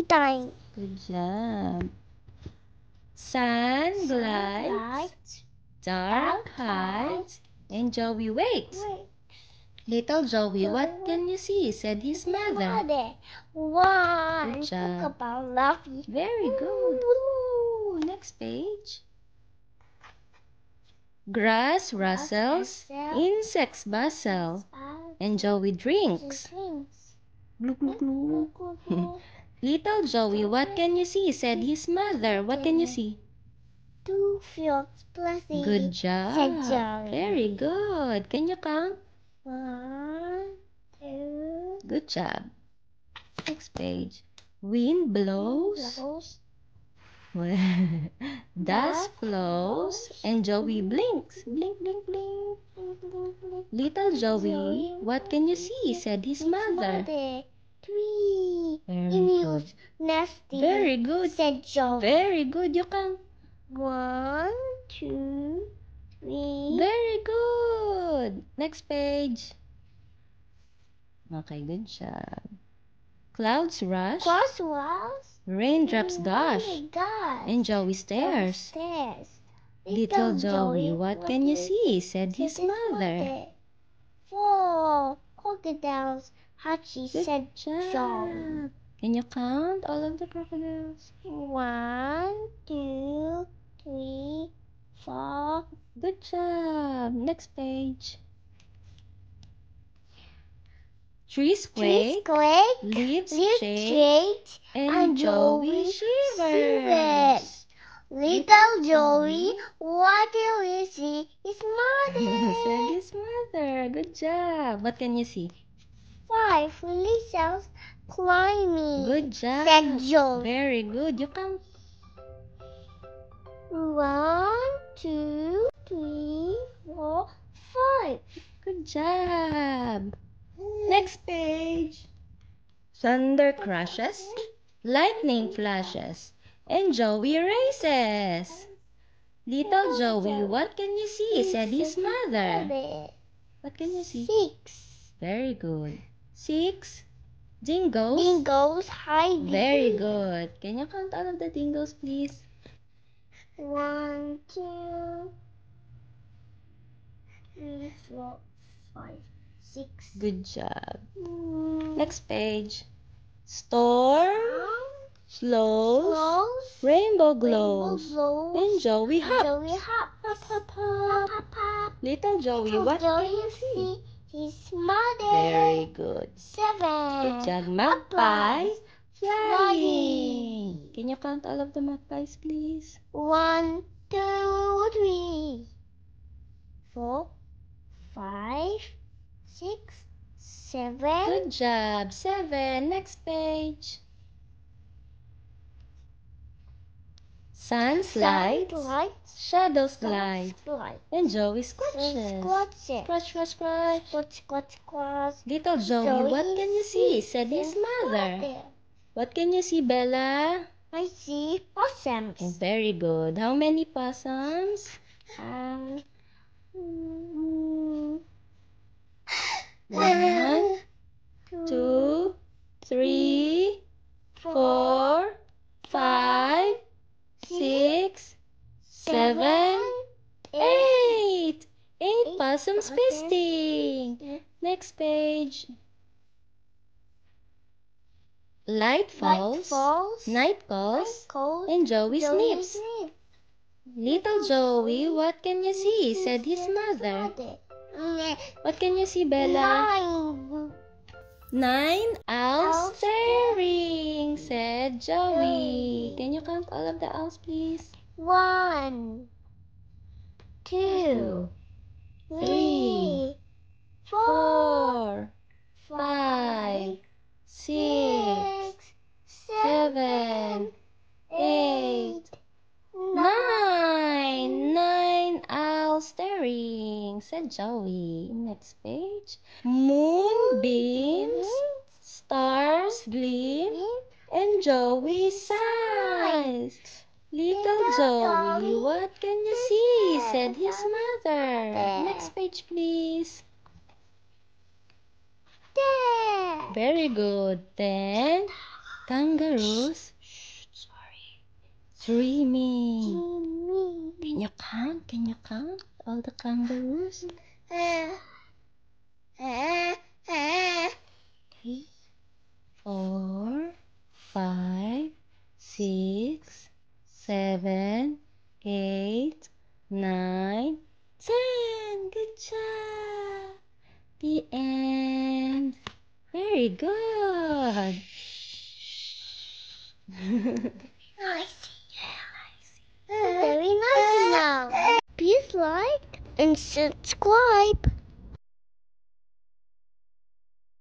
time. Good job. Sun glides, Light. dark hides, and Joey wakes. Little Joey, what can you see? Said his mother. One. Good job. Look about Luffy. Very good. Woo. Next page. Grass rustles, insects bustle, and Joey drinks. Glug, glug, glug. Little Joey, what can you see? Said his mother. What can you see? 2 fields plenty. Good job. Said Joey. Very good. Can you count? 1, 2. Good job. Next page. Wind blows, dust flows, and Joey blinks. Blink, blink, blink. Little Joey, what can you see? Said his mother. 3. Very good. Nasty. Very good. Said Joey. Very good. You count. 1, 2, 3. Very good. Next page. Okay, good job. Clouds rush, raindrops gush, and Joey stares. Little Joey, what can you see? Said his mother. 4 crocodiles. Hachi, Good said job. Joey. Can you count all of the crocodiles? 1, 2, 3, 4. Good job. Next page. Trees quake, leaves shake, and Joey shivers. Little Joey, what do you see? His mother. Said his mother. Good job. What can you see? 5 lizards climbing. Good job. Said Joey. Very good. You count. 1, 2, 3, 4, 5. Good job. Next page. Thunder crashes, lightning flashes, and Joey races. Little Joey, what can you see? Said his mother. What can you see? 6 Very good. 6 dingoes. dingoes hiding. Very good. Can you count all of the dingoes, please? 1, 2, 3, 4, 5, 6. Good job. Next page. Storm slows, rainbow glows, and Joey hops. Hop, hop, hop. Little Joey, what can you see? His mother. Very good. 7. Good job. Magpie flying. Can you count all of the magpies, please? 1, 2, 3, 4, 5, 6, 7. Good job. 7. Next page. Sun slides, shadows glide, and Joey scratches. Scratch, scratch, scratch. Little Joey, what can you see? Said his mother. What can you see, Bella? I see possums. Oh, very good. How many possums? 1, 2, 3, 4, 5, 6, 7, 8. 8 possums feasting. Next page. Light falls, night calls, and Joey snips. Little Joey, what can you see? Said his mother. What can you see, Bella? 9 owls staring, said Joey. Can you count all of the owls, please? 1, 2, 3, 4, 5, 6, 7, 8, 9. 9 owls staring, said Joey. Next page. Moonbeams, stars gleam, and Joey sighs. Little Joey, what can you see? Said his mother. Next page, please. Very good. Then Kangaroos. Sorry. Swimming. Can you count? Can you count all the kangaroos? 4, 5, 6, 7, 8, 9, 10. Good job. The end. Very good. Very nice now. Please like and subscribe.